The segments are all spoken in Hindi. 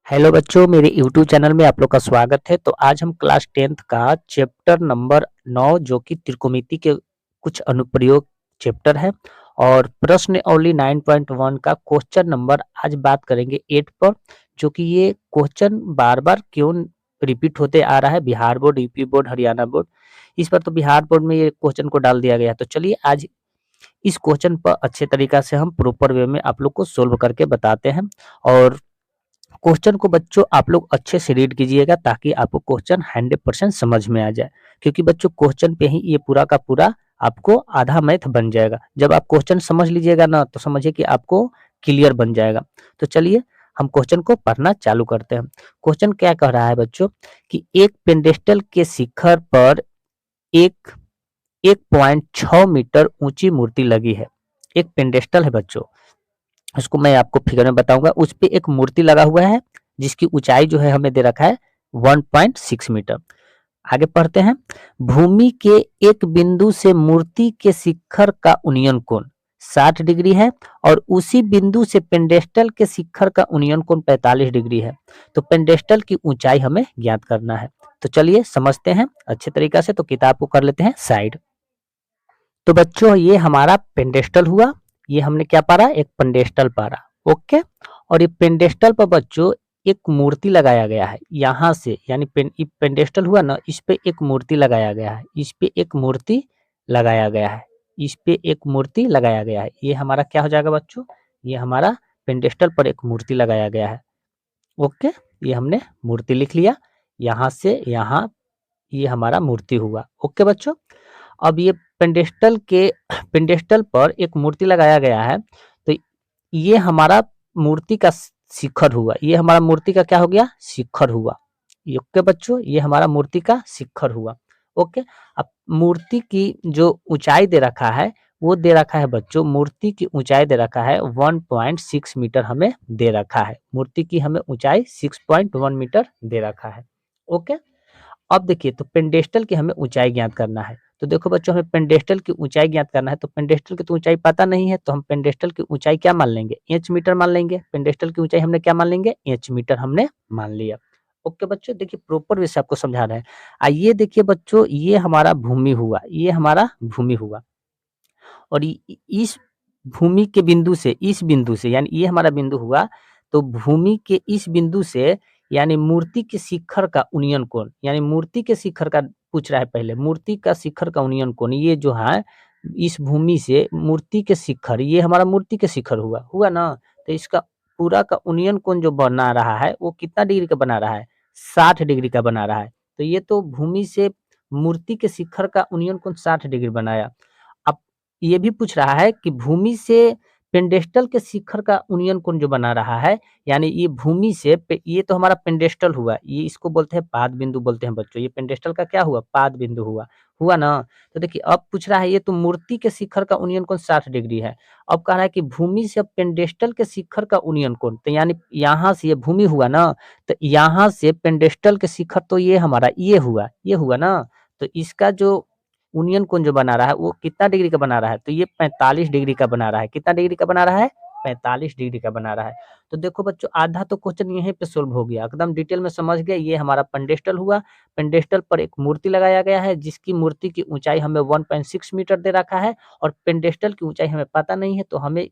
हेलो बच्चों, मेरे यूट्यूब चैनल में आप लोग का स्वागत है। तो आज हम क्लास 10th का चैप्टर नंबर 9 जो कि त्रिकोणमिति के कुछ अनुप्रयोग चैप्टर है और प्रश्नावली 9.1 का क्वेश्चन नंबर आज बात करेंगे 8 पर। जो कि ये क्वेश्चन बार-बार क्यों रिपीट होते आ रहा है, Bihar board, UP board, Haryana board. इस बार तो बिहार बोर्ड में ये क्वेश्चन को डाल दिया गया है। तो चलिए आज इस क्वेश्चन पर अच्छे तरीका से हम प्रॉपर वे में आप लोग को सोल्व करके बताते हैं। और क्वेश्चन को बच्चों आप लोग अच्छे से रीड कीजिएगा ताकि आपको क्वेश्चन 100% समझ में आ जाए। क्योंकि बच्चों क्वेश्चन पे ही ये पूरा का पूरा आपको आधा मैथ बन जाएगा। जब आप क्वेश्चन समझ लीजिएगा ना तो समझिए कि आपको क्लियर बन जाएगा। तो चलिए हम क्वेश्चन को पढ़ना चालू करते हैं। क्वेश्चन क्या कह रहा है बच्चों कि एक पेंडेस्टल के शिखर पर एक 1.6 मीटर ऊंची मूर्ति लगी है। एक पेंडेस्टल है बच्चों, उसको मैं आपको फिगर में बताऊंगा। उस पे एक मूर्ति लगा हुआ है जिसकी ऊंचाई जो है हमें दे रखा है 1.6 मीटर। आगे पढ़ते हैं। भूमि के एक बिंदु से मूर्ति के शिखर का उन्नयन कोण 60 डिग्री है और उसी बिंदु से पेंडेस्टल के शिखर का उन्नयन कोण 45 डिग्री है। तो पेंडेस्टल की ऊंचाई हमें ज्ञात करना है। तो चलिए समझते हैं अच्छे तरीका से। तो किताब को कर लेते हैं साइड। तो बच्चों ये हमारा पेंडेस्टल हुआ। ये हमने क्या पढ़ा, एक पेंडेस्टल पढ़ा। ओके। और ये पेंडेस्टल पर बच्चों एक मूर्ति लगाया गया है यहाँ से, यानी पेंडेस्टल हुआ ना, इस पे एक मूर्ति लगाया गया है, इस पे एक मूर्ति लगाया गया है, इस पे एक मूर्ति लगाया गया है। ये हमारा क्या हो जाएगा बच्चों, ये हमारा पेंडेस्टल पर एक मूर्ति लगाया गया है। ओके। ये हमने मूर्ति लिख लिया। यहाँ से यहाँ ये हमारा मूर्ति हुआ। ओके बच्चों। अब ये पेंडेस्टल पर एक मूर्ति लगाया गया है। तो ये हमारा मूर्ति का शिखर हुआ। ये हमारा मूर्ति का क्या हो गया, शिखर हुआ। ओके बच्चों, ये हमारा मूर्ति का शिखर हुआ। ओके। अब मूर्ति की जो ऊंचाई दे रखा है वो दे रखा है बच्चों, मूर्ति की ऊंचाई दे रखा है 1.6 मीटर हमें दे रखा है। मूर्ति की हमें ऊंचाई 6.1 मीटर दे रखा है। ओके। अब देखिए, तो पेंडेस्टल की हमें ऊंचाई ज्ञात करना है। तो देखो बच्चों, हमें पेंडेस्टल की ऊंचाई ज्ञात करना है। तो पेंडेस्टल की तो ऊंचाई पता नहीं है, तो हम पेंडेस्टल की ऊंचाई क्या मान लेंगे, एच मीटर मान लेंगे। पेंडेस्टल की ऊंचाई हमने क्या मान लेंगे, एच मीटर हमने मान लिया। ओके बच्चों, देखिए प्रॉपर वे से आपको समझा रहे हैं। आइए देखिए बच्चों, ये हमारा भूमि हुआ, ये हमारा भूमि हुआ। और इस भूमि के बिंदु से, इस बिंदु से, यानी ये हमारा बिंदु हुआ। तो भूमि के इस बिंदु से यानी मूर्ति के शिखर का उन्नयन कोण, यानी मूर्ति के शिखर का पूछ रहा है पहले, मूर्ति का शिखर का उन्नयन कोण ये जो है, इस भूमि से मूर्ति के शिखर, ये हमारा मूर्ति के शिखर हुआ, हुआ ना। तो इसका पूरा का उन्नयन कोण जो बना रहा है वो कितना डिग्री का बना रहा है, 60 डिग्री का बना रहा है। तो ये तो भूमि से मूर्ति के शिखर का उन्नयन कोण 60 डिग्री बनाया। अब ये भी पूछ रहा है कि भूमि से पेंडेस्टल के शिखर का उन्नयन कोण जो बना रहा है, यानी ये भूमि से ये तो हमारा पेंडेस्टल हुआ, ये इसको बोलते हैं पाद बिंदु बोलते हैं बच्चों। ये पेंडेस्टल का क्या हुआ, पाद बिंदु हुआ, हुआ ना। तो देखिए अब पूछ रहा है, ये तो मूर्ति के शिखर का उन्नयन कोण 60 डिग्री है। अब कह रहा है कि भूमि से पेंडेस्टल के शिखर का उन्नयन कोण, तो यानी यहाँ से ये भूमि हुआ ना, तो यहाँ से पेंडेस्टल के शिखर तो ये हमारा ये हुआ, ये हुआ ना। तो इसका जो यूनियन कोण जो बना रहा है वो कितना डिग्री का बना रहा है, तो ये 45 डिग्री का बना रहा है। कितना डिग्री का बना रहा है, 45 डिग्री का बना रहा है। तो देखो बच्चों, आधा तो क्वेश्चन यहीं पे सोल्व हो गया, एकदम डिटेल में समझ गए। ये हमारा पेंडेस्टल हुआ। पेंडेस्टल पर एक मूर्ति लगाया गया है जिसकी मूर्ति की ऊंचाई हमें 1.6 मीटर दे रखा है। और पेंडेस्टल की ऊंचाई हमें पता नहीं है, तो हमें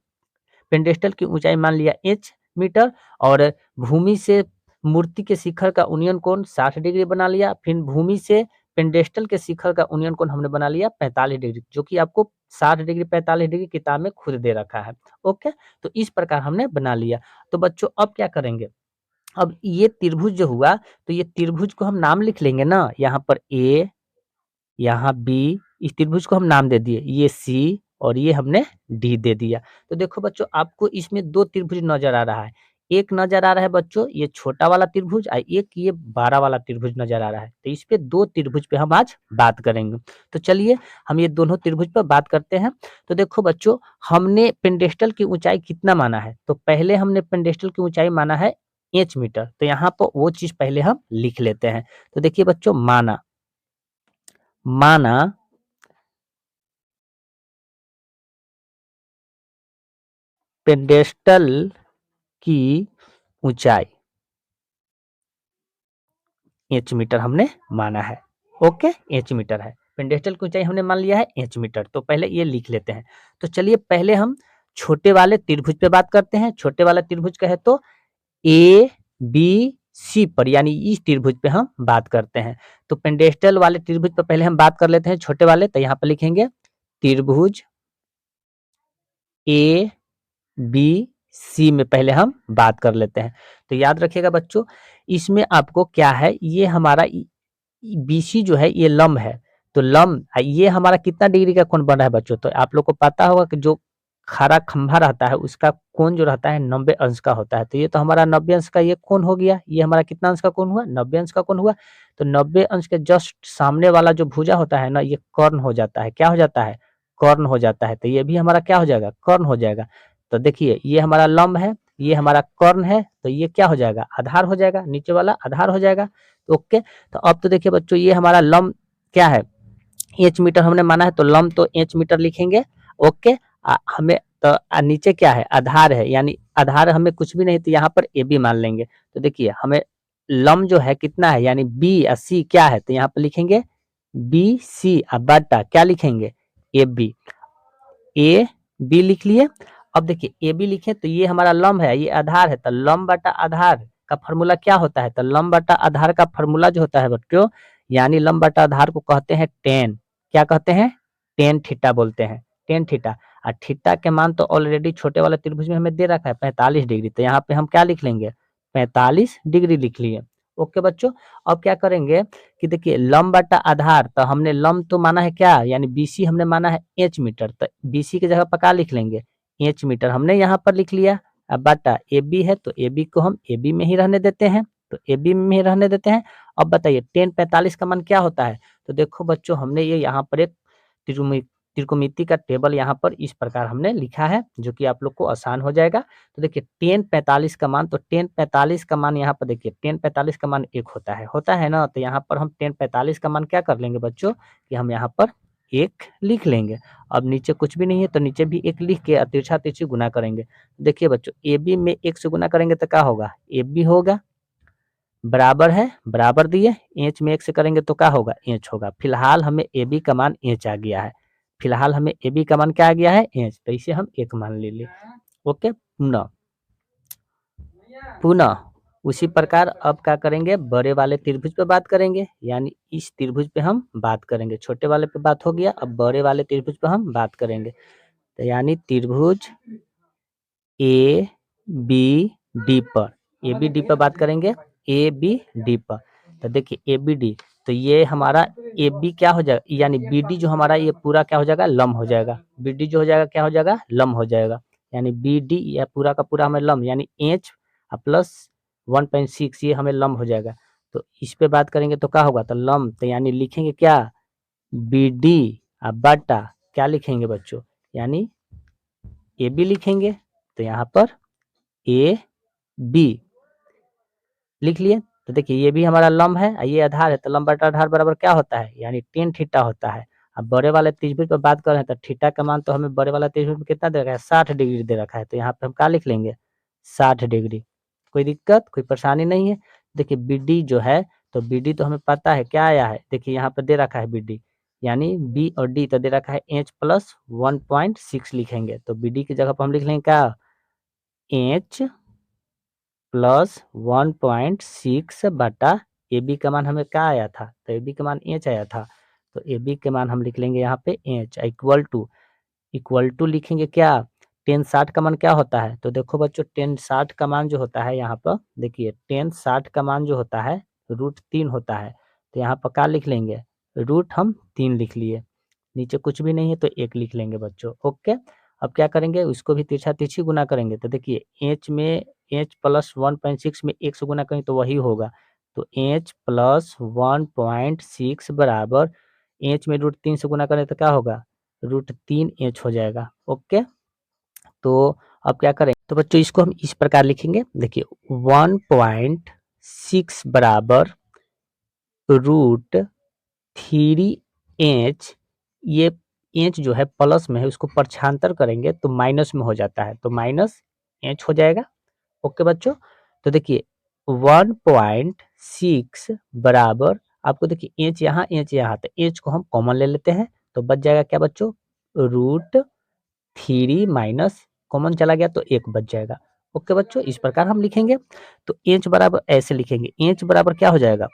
पेंडेस्टल की ऊंचाई मान लिया एच मीटर। और भूमि से मूर्ति के शिखर का उन्नयन कोण 60 डिग्री बना लिया। फिर भूमि से पेंडेस्टल के शिखर का उन्नयन कोण हमने बना लिया 45 डिग्री, जो कि आपको 60 डिग्री 45 डिग्री किताब में खुद दे रखा है। ओके। तो इस प्रकार हमने बना लिया। तो बच्चों अब क्या करेंगे, अब ये त्रिभुज जो हुआ, तो ये त्रिभुज को हम नाम लिख लेंगे ना, यहाँ पर ए, यहाँ बी, इस त्रिभुज को हम नाम दे दिए, ये सी और ये हमने डी दे दिया। तो देखो बच्चों, आपको इसमें दो त्रिभुज नजर आ रहा है। एक नजर आ रहा है बच्चों ये छोटा वाला त्रिभुज, और एक ये बड़ा वाला त्रिभुज नजर आ रहा है। तो इस पे दो त्रिभुज पे हम आज बात करेंगे। तो चलिए हम ये दोनों त्रिभुज पर बात करते हैं। तो देखो बच्चों, हमने पेंडेस्टल की ऊंचाई कितना माना है, तो पहले हमने पेंडेस्टल की ऊंचाई माना है एच मीटर। तो यहाँ पर वो चीज पहले हम लिख लेते हैं। तो देखिए बच्चों, माना, माना पेंडेस्टल की ऊंचाई, इंच मीटर हमने माना है। ओके, इंच मीटर है। पेंडेस्टल की ऊंचाई हमने मान लिया है इंच मीटर, तो पहले ये लिख लेते हैं। तो चलिए पहले हम छोटे वाले त्रिभुज पे बात करते हैं। छोटे वाला त्रिभुज का है तो ए बी सी पर, यानी इस त्रिभुज पे हम बात करते हैं। तो पेंडेस्टल वाले त्रिभुज पर पहले हम बात कर लेते हैं, छोटे वाले। तो यहाँ पर लिखेंगे त्रिभुज ए बी सी में पहले हम बात कर लेते हैं। तो याद रखिएगा बच्चों, इसमें आपको क्या है, ये हमारा बीसी जो है ये लंब है। तो लंब ये हमारा कितना डिग्री का कोण बन रहा है बच्चों, तो आप लोग को पता होगा कि जो खड़ा खंभा रहता है उसका कोण जो रहता है 90 अंश का होता है। तो ये तो हमारा 90 अंश का ये कोण हो गया। ये हमारा कितना अंश का कोण हुआ, 90 अंश का कोण हुआ। तो 90 अंश के जस्ट सामने वाला जो भुजा होता है ना, ये कर्ण हो जाता है। क्या हो जाता है, कर्ण हो जाता है। तो ये भी हमारा क्या हो जाएगा, कर्ण हो जाएगा। तो देखिए ये हमारा लंब है, ये हमारा कर्ण है, तो ये क्या हो जाएगा, आधार हो जाएगा, नीचे वाला आधार हो जाएगा। तो ओके, तो अब तो देखिए बच्चों ये हमारा लंब क्या है, इंच मीटर हमने माना है, तो लंब तो इंच मीटर लिखेंगे। ओके, हमें तो नीचे क्या है, आधार है, यानी आधार हमें कुछ भी नहीं, तो यहाँ पर ए बी मान लेंगे। तो देखिए हमें लंब जो है कितना है, यानी बी और सी क्या है, तो यहाँ पर लिखेंगे बी सी बटा क्या लिखेंगे, ए बी। ए बी लिख लिए। अब देखिए ए बी लिखे तो ये हमारा लंब है, ये आधार है, तो लंब बटा आधार का फॉर्मूला क्या होता है, तो लंब बटा आधार का फॉर्मूला जो होता है बच्चों, यानी लंब बटा आधार को कहते हैं टेन। क्या कहते हैं, टेन थीटा बोलते हैं, टेन थीटा। और थीटा के मान तो ऑलरेडी छोटे वाले त्रिभुज में हमें दे रखा है 45 डिग्री, तो यहाँ पे हम क्या लिख लेंगे, 45 डिग्री लिख लिए। ओके बच्चों, अब क्या करेंगे कि देखिए लंब बटा आधार, तो हमने लंब तो माना है क्या, यानी बीसी हमने माना है इंच मीटर, तो बीसी की जगह पर क्या लिख लेंगे, इंच मीटर हमने यहाँ पर लिख लिया। अब बटा ए बी है, तो ए बी को हम ए बी में ही रहने देते हैं, तो ए बी में ही रहने देते हैं। अब बताइए टेन 45 का मान क्या होता है, तो देखो बच्चों हमने ये यहाँ पर एक त्रिकोणमिति का टेबल यहाँ पर इस प्रकार हमने लिखा है, जो कि आप लोग को आसान हो जाएगा। तो देखिए टेन 45 का मान, तो टेन 45 का मान यहाँ पर देखिए टेन 45 का मान 1 होता है ना, तो यहाँ पर हम टेन 45 का मान क्या कर लेंगे बच्चों, कि हम यहाँ पर 1 लिख लेंगे। अब नीचे कुछ भी नहीं है, तो नीचे भी 1 लिख के तिरछा तिरछी गुना करेंगे। देखिए बच्चों ए बी में 1 से गुना करेंगे तो क्या होगा, ए बी होगा, बराबर है, बराबर दिए, इंच में 1 से करेंगे तो क्या होगा, इंच होगा। फिलहाल हमें ए बी का मान इंच आ गया है, फिलहाल हमें ए बी का मान क्या आ गया है, इंच, तो इसे हम 1 मान ले लिए। ओके, पुनः पुनः उसी प्रकार अब क्या करेंगे, बड़े वाले त्रिभुज पे बात करेंगे, यानी इस त्रिभुज पे हम बात करेंगे। छोटे वाले पे बात हो गया, अब बड़े वाले त्रिभुज पे हम बात करेंगे। तो यानी त्रिभुज ए बी डी पर, ए बी डी पर बात करेंगे, ए बी डी पर। तो देखिए ए बी डी, तो ये हमारा ए बी क्या हो जाएगा, यानी बी डी जो हमारा ये पूरा क्या हो जाएगा, लंब हो जाएगा। बी डी जो हो जाएगा क्या हो जाएगा, लंब हो जाएगा। यानी बी डी या पूरा का पूरा हमें लंब, यानी एच प्लस 1.6 ये हमें लंब हो जाएगा। तो इस पे बात करेंगे तो क्या होगा, तो लंब, तो यानी लिखेंगे क्या, बी डी बटा क्या लिखेंगे बच्चों, यानी ए बी लिखेंगे। तो यहाँ पर ए बी लिख लिए। तो देखिए ये भी हमारा लंब है, ये आधार है, तो लंब बटा आधार बराबर क्या होता है, यानी टेन थीटा होता है। अब बड़े वाले त्रिभुज पर बात कर रहे हैं, तो थीटा का मान तो हमें बड़े वाला त्रिभुज में कितना दे रखा है, 60 डिग्री दे रखा है। तो यहाँ पे हम क्या लिख लेंगे, 60 डिग्री। कोई दिक्कत, कोई परेशानी नहीं है। देखिए बी डी जो है, तो बी डी तो हमें पता है क्या आया है, देखिए यहाँ पे दे रखा है बी डी, यानी बी और डी तो दे रखा है एच प्लस 1.6 लिखेंगे। तो बी डी की जगह पर हम लिख लेंगे क्या, एच प्लस 1.6 बटा ए बी का मान हमें क्या आया था, तो ए बी का मान एच आया था। तो ए बी के मान हम लिख लेंगे यहाँ पे एच इक्वल टू लिखेंगे क्या, टेन 60 का मान क्या होता है, तो देखो बच्चों टेन 60 का मान जो होता है यहाँ पर, देखिए टेन 60 का मान जो होता है √3 होता है। तो यहाँ पर क्या लिख लेंगे, रूट हम 3 लिख लिए, नीचे कुछ भी नहीं है तो 1 लिख लेंगे बच्चों। ओके, अब क्या करेंगे, उसको भी तिरछा तिरछी गुना करेंगे। तो देखिए एच में एच प्लस 1.6 में 1 से गुना करेंगे तो वही होगा। तो एच प्लस 1.6 बराबर एच में √3 से गुना करें तो क्या होगा, √3 एच हो जाएगा। ओके, तो अब क्या करें, तो बच्चों इसको हम इस प्रकार लिखेंगे। देखिए 1.6 बराबर √3 एच, ये एच जो है प्लस में है, उसको पक्षांतर करेंगे तो माइनस में हो जाता है, तो माइनस एच हो जाएगा। ओके बच्चों, तो देखिए 1.6 6 बराबर आपको देखिए इंच यहाँ तो इंच को हम कॉमन ले लेते हैं तो बच जाएगा क्या बच्चों √3 माइनस कॉमन चला गया तो 1 बच जाएगा। ओके बच्चों इस प्रकार हम लिखेंगे तो इंच बराबर ऐसे लिखेंगे इंच बराबर क्या हो जाएगा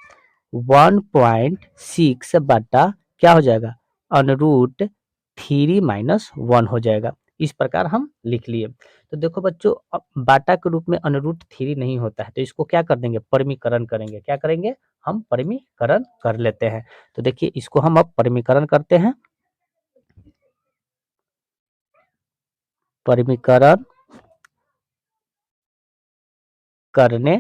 1.6 बटा क्या हो जाएगा √3 माइनस 1 हो जाएगा। इस प्रकार हम लिख लिए। तो देखो बच्चों अब बाटा के रूप में √3 नहीं होता है तो इसको क्या कर देंगे परिमीकरण करेंगे। क्या करेंगे हम परिमीकरण कर लेते हैं। तो देखिए इसको हम अब परिमीकरण करते हैं। परिमीकरण करने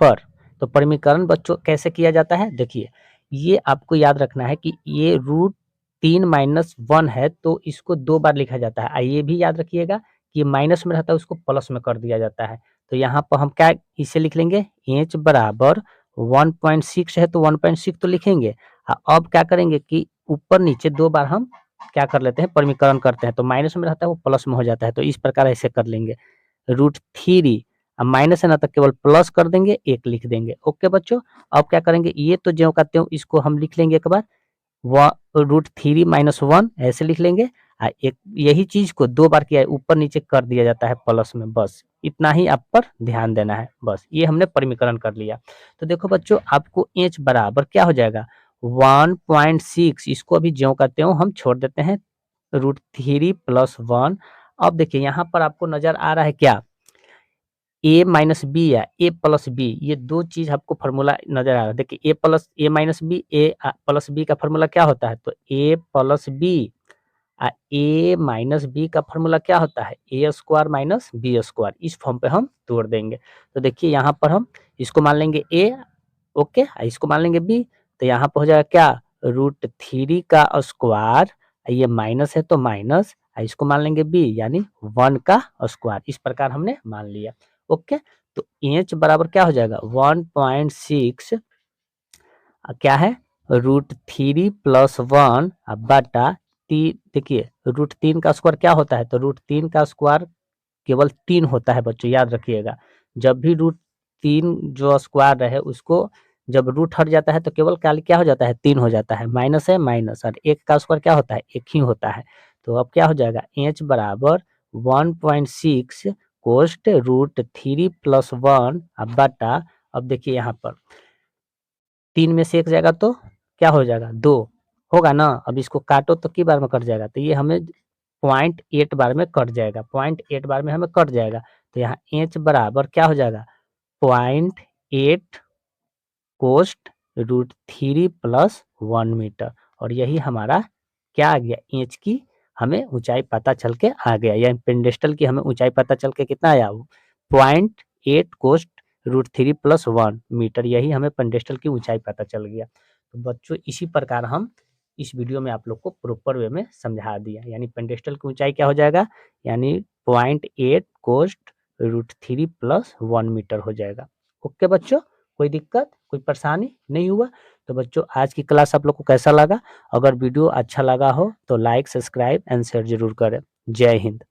पर तो परिमीकरण बच्चों कैसे किया जाता है देखिए ये आपको याद रखना है कि ये √3 माइनस 1 है तो इसको 2 बार लिखा जाता है। ये भी याद रखिएगा कि ये माइनस में रहता है उसको प्लस में कर दिया जाता है। तो यहाँ पर हम क्या इसे लिख लेंगे इंच बराबर 1.6 है तो 1.6 तो लिखेंगे। अब क्या करेंगे कि ऊपर नीचे 2 बार हम क्या कर लेते हैं परिमीकरण करते हैं तो माइनस में रहता है वो प्लस में हो जाता है तो इस प्रकार ऐसे कर लेंगे √3 अब माइनस है ना तो केवल प्लस कर देंगे 1 लिख देंगे। ओके बच्चों अब क्या करेंगे ये तो ज्यों का त्यों इसको हम लिख लेंगे एक बार √3 माइनस 1 ऐसे लिख लेंगे। एक यही चीज को 2 बार किया है ऊपर नीचे कर दिया जाता है प्लस में बस इतना ही आप पर ध्यान देना है बस ये हमने परिमीकरण कर लिया। तो देखो बच्चों आपको इंच बराबर क्या हो जाएगा 1.6 इसको अभी ज्यों का त्यों हम छोड़ देते हैं √3 प्लस 1। अब देखिए यहाँ पर आपको नजर आ रहा है क्या ए माइनस बी या ए प्लस बी ये 2 चीज आपको फॉर्मूला नजर आ रहा है। देखिए ए प्लस ए माइनस बी ए प्लस बी का फॉर्मूला क्या होता है तो ए प्लस बी ए माइनस बी का फॉर्मूला क्या होता है ए स्क्वायर माइनस बी स्क्वायर इस फॉर्म पे हम तोड़ देंगे। तो देखिए यहाँ पर हम इसको मान लेंगे ए ओके इसको मान लेंगे बी तो यहाँ पर हो जाएगा क्या √3 का स्क्वायर ये माइनस है तो माइनस इसको मान लेंगे बी यानी 1 का स्क्वायर इस प्रकार हमने मान लिया। ओके तो इंच बराबर क्या हो जाएगा 1.6 क्या है √3 प्लस 1 बटा देखिए √3 का स्क्वायर क्या होता है तो √3 का स्क्वायर केवल 3 होता है बच्चों याद रखिएगा। जब भी √3 जो स्क्वायर रहे उसको जब रूट हट जाता है तो केवल क्या हो जाता है 3 हो जाता है माइनस है माइनस और 1 का स्क्वायर क्या होता है 1 ही होता है। तो अब क्या हो जाएगा इंच बराबर 1.6 कोष्ट √3 प्लस 1 बटा अब देखिए यहाँ पर 3 में से 1 जाएगा तो क्या हो जाएगा 2 होगा ना। अब इसको काटो तो कितनी बार में कट जाएगा तो ये हमें 0.8 बार में कट जाएगा 0.8 बार में हमें कट जाएगा। तो यहाँ इंच बराबर क्या हो जाएगा 0.8 कोष्ट √3 प्लस 1 मीटर और यही हमारा क्या आ गया इंच की हमें ऊंचाई पता चल के आ गया या पेंडेस्टल की हमें ऊंचाई पता चल के कितना आया 0.8 कोष्ट √3 प्लस 1 मीटर यही हमें पेंडेस्टल की ऊंचाई पता चल गया। तो बच्चों इसी प्रकार हम इस वीडियो में आप लोग को प्रॉपर वे में समझा दिया यानी पेंडेस्टल की ऊंचाई क्या हो जाएगा यानी 0.8 कोष्ट √3 प्लस 1 मीटर हो जाएगा। ओके बच्चों कोई दिक्कत कोई परेशानी नहीं हुआ। तो बच्चों आज की क्लास आप लोग को कैसा लगा अगर वीडियो अच्छा लगा हो तो लाइक सब्सक्राइब एंड शेयर जरूर करें। जय हिंद।